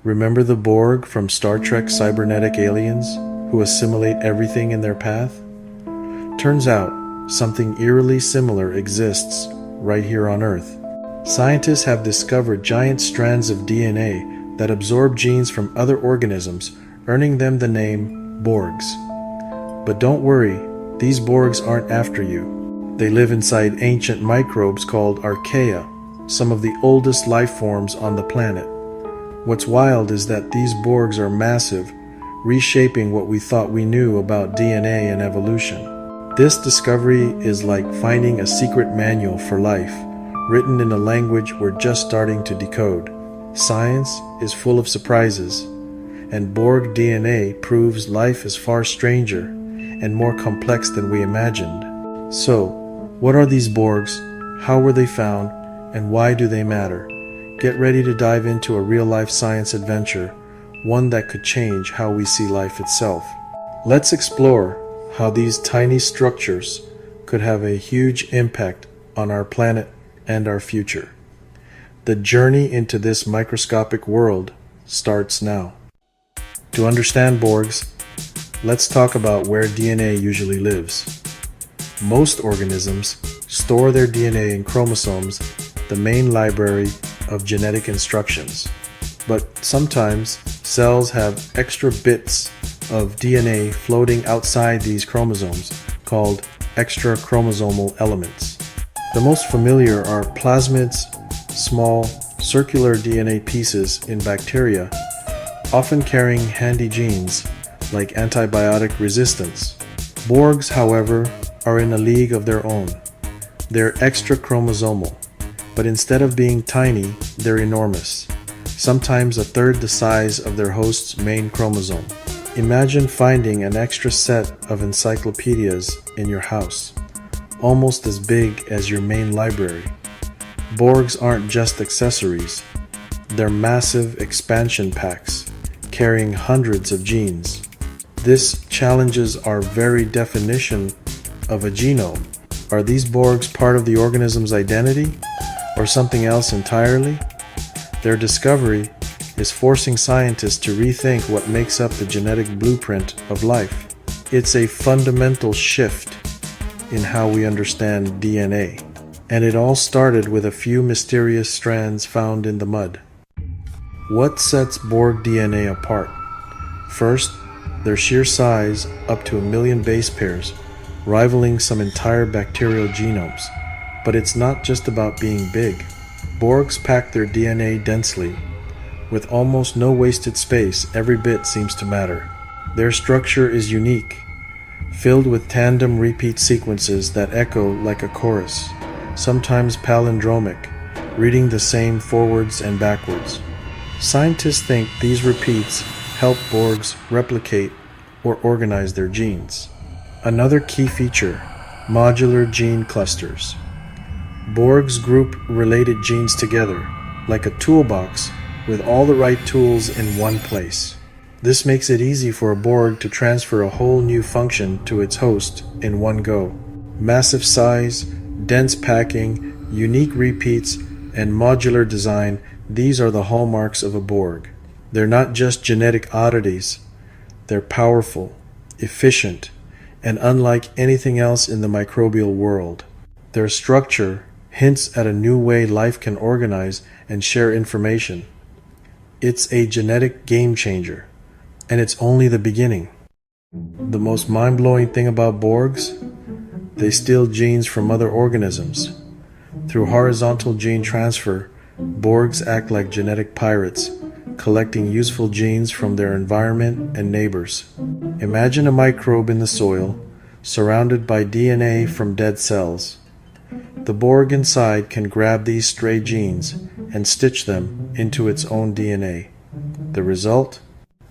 Remember the Borg from Star Trek cybernetic aliens who assimilate everything in their path? Turns out, something eerily similar exists right here on Earth. Scientists have discovered giant strands of DNA that absorb genes from other organisms, earning them the name Borgs. But don't worry, these Borgs aren't after you. They live inside ancient microbes called archaea, some of the oldest life forms on the planet. What's wild is that these Borgs are massive, reshaping what we thought we knew about DNA and evolution. This discovery is like finding a secret manual for life, written in a language we're just starting to decode. Science is full of surprises, and Borg DNA proves life is far stranger and more complex than we imagined. So, what are these Borgs? How were they found? And why do they matter? Get ready to dive into a real-life science adventure, one that could change how we see life itself. Let's explore how these tiny structures could have a huge impact on our planet and our future. The journey into this microscopic world starts now. To understand Borgs, let's talk about where DNA usually lives. Most organisms store their DNA in chromosomes, the main library of genetic instructions. But sometimes cells have extra bits of DNA floating outside these chromosomes, called extrachromosomal elements. The most familiar are plasmids, small, circular DNA pieces in bacteria, often carrying handy genes like antibiotic resistance. Borgs, however, are in a league of their own. They're extrachromosomal, but instead of being tiny, they're enormous, sometimes a third the size of their host's main chromosome. Imagine finding an extra set of encyclopedias in your house, almost as big as your main library. Borgs aren't just accessories, they're massive expansion packs, carrying hundreds of genes. This challenges our very definition of a genome. Are these Borgs part of the organism's identity, or something else entirely? Their discovery is forcing scientists to rethink what makes up the genetic blueprint of life. It's a fundamental shift in how we understand DNA. And it all started with a few mysterious strands found in the mud. What sets Borg DNA apart? First, their sheer size, up to 1 million base pairs, rivaling some entire bacterial genomes. But it's not just about being big. Borgs pack their DNA densely. With almost no wasted space, every bit seems to matter. Their structure is unique, filled with tandem repeat sequences that echo like a chorus, sometimes palindromic, reading the same forwards and backwards. Scientists think these repeats help Borgs replicate or organize their genes. Another key feature, modular gene clusters. Borgs group related genes together, like a toolbox with all the right tools in one place. This makes it easy for a Borg to transfer a whole new function to its host in one go. Massive size, dense packing, unique repeats, and modular design, these are the hallmarks of a Borg. They're not just genetic oddities, they're powerful, efficient, and unlike anything else in the microbial world. Their structure hints at a new way life can organize and share information. It's a genetic game changer, and it's only the beginning. The most mind-blowing thing about Borgs? They steal genes from other organisms. Through horizontal gene transfer, Borgs act like genetic pirates, collecting useful genes from their environment and neighbors. Imagine a microbe in the soil, surrounded by DNA from dead cells. The Borg inside can grab these stray genes and stitch them into its own DNA. The result?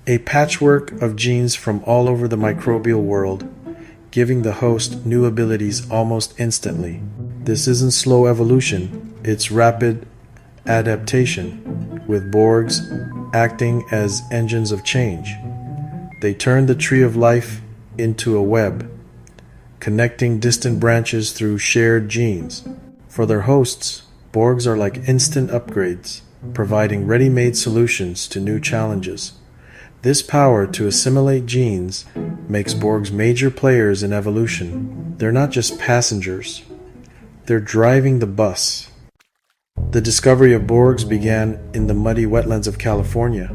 A patchwork of genes from all over the microbial world, giving the host new abilities almost instantly. This isn't slow evolution, it's rapid adaptation, with Borgs acting as engines of change. They turn the tree of life into a web, connecting distant branches through shared genes. For their hosts, Borgs are like instant upgrades. providing ready-made solutions to new challenges. This power to assimilate genes makes Borgs major players in evolution. They're not just passengers, they're driving the bus. The discovery of Borgs began in the muddy wetlands of California.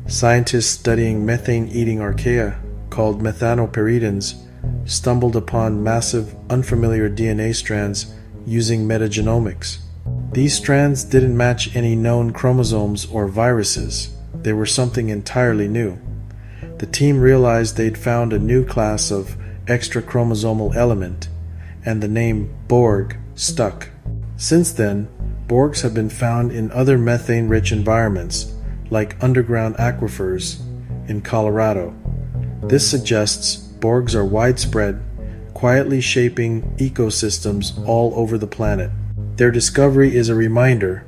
Scientists studying methane-eating archaea, called methanoperidins, stumbled upon massive, unfamiliar DNA strands using metagenomics. These strands didn't match any known chromosomes or viruses. They were something entirely new. The team realized they'd found a new class of extra-chromosomal element, and the name Borg stuck. Since then, Borgs have been found in other methane-rich environments, like underground aquifers in Colorado. This suggests Borgs are widespread, quietly shaping ecosystems all over the planet. Their discovery is a reminder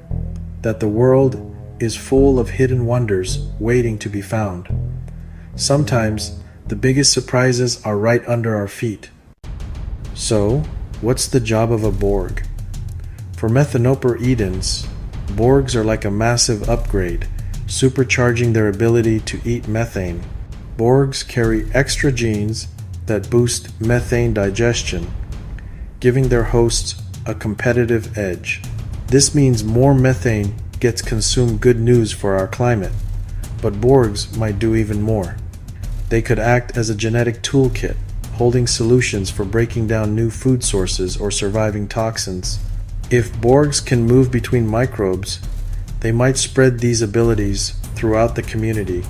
that the world is full of hidden wonders waiting to be found. Sometimes, the biggest surprises are right under our feet. So, what's the job of a Borg? For methanoperidins, Borgs are like a massive upgrade, supercharging their ability to eat methane. Borgs carry extra genes that boost methane digestion, giving their hosts a competitive edge. This means more methane gets consumed. Good news for our climate, but Borgs might do even more. They could act as a genetic toolkit, holding solutions for breaking down new food sources or surviving toxins. If Borgs can move between microbes, they might spread these abilities throughout the community,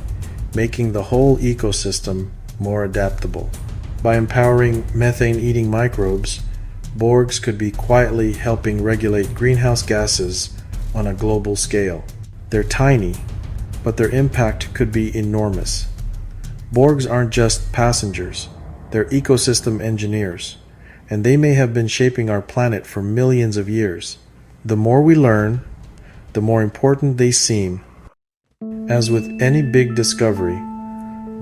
making the whole ecosystem more adaptable. By empowering methane-eating microbes, Borgs could be quietly helping regulate greenhouse gases on a global scale. They're tiny, but their impact could be enormous. Borgs aren't just passengers, they're ecosystem engineers, and they may have been shaping our planet for millions of years. The more we learn, the more important they seem. As with any big discovery,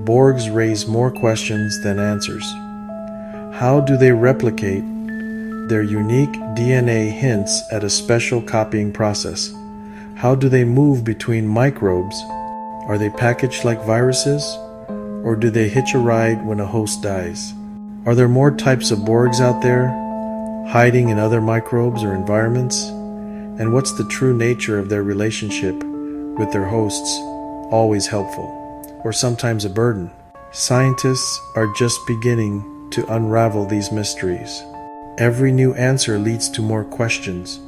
Borgs raise more questions than answers. How do they replicate their unique DNA hints at a special copying process? How do they move between microbes? Are they packaged like viruses? Or do they hitch a ride when a host dies? Are there more types of Borgs out there, hiding in other microbes or environments? And what's the true nature of their relationship with their hosts? Always helpful, or sometimes a burden? Scientists are just beginning to unravel these mysteries. Every new answer leads to more questions,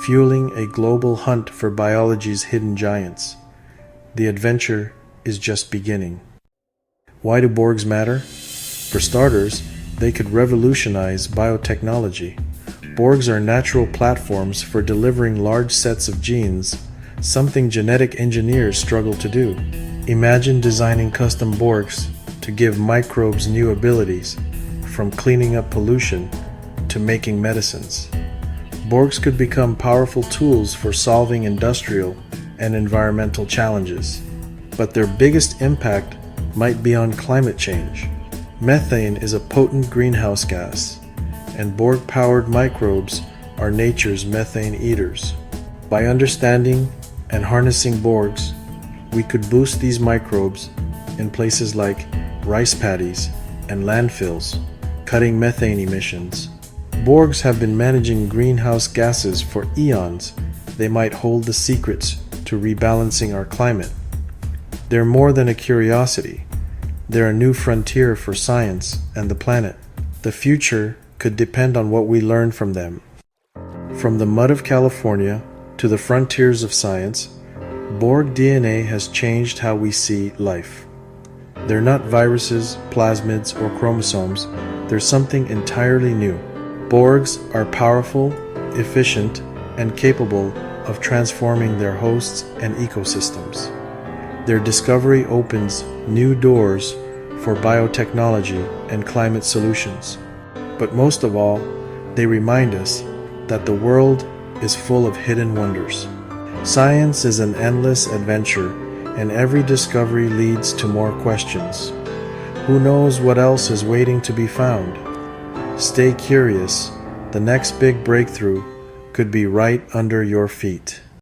fueling a global hunt for biology's hidden giants. The adventure is just beginning. Why do Borgs matter? For starters, they could revolutionize biotechnology. Borgs are natural platforms for delivering large sets of genes, something genetic engineers struggle to do. Imagine designing custom Borgs to give microbes new abilities, from cleaning up pollution to making medicines. Borgs could become powerful tools for solving industrial and environmental challenges, but their biggest impact might be on climate change. Methane is a potent greenhouse gas, and Borg-powered microbes are nature's methane eaters. By understanding and harnessing Borgs, we could boost these microbes in places like rice paddies and landfills, cutting methane emissions. Borgs have been managing greenhouse gases for eons. They might hold the secrets to rebalancing our climate. They're more than a curiosity. They're a new frontier for science and the planet. The future could depend on what we learn from them. From the mud of California to the frontiers of science, Borg DNA has changed how we see life. They're not viruses, plasmids, or chromosomes. They're something entirely new. Borgs are powerful, efficient, and capable of transforming their hosts and ecosystems. Their discovery opens new doors for biotechnology and climate solutions. But most of all, they remind us that the world is full of hidden wonders. Science is an endless adventure, and every discovery leads to more questions. Who knows what else is waiting to be found? Stay curious. The next big breakthrough could be right under your feet.